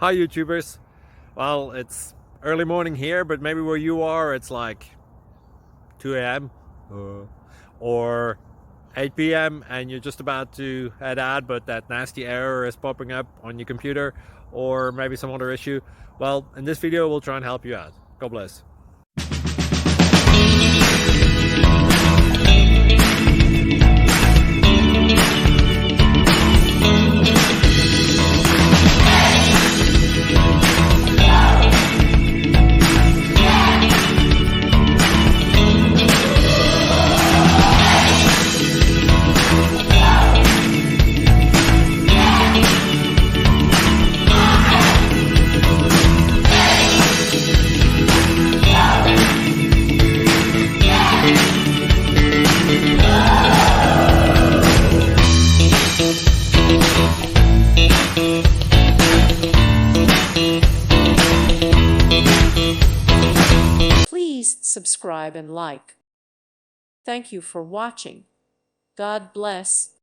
Hi YouTubers. Well, it's early morning here, but maybe where you are it's like 2 a.m. or 8 p.m. and you're just about to head out, but that nasty error is popping up on your computer, or maybe some other issue. Well, in this video we'll try and help you out. God bless. Please subscribe and like. Thank you for watching. God bless.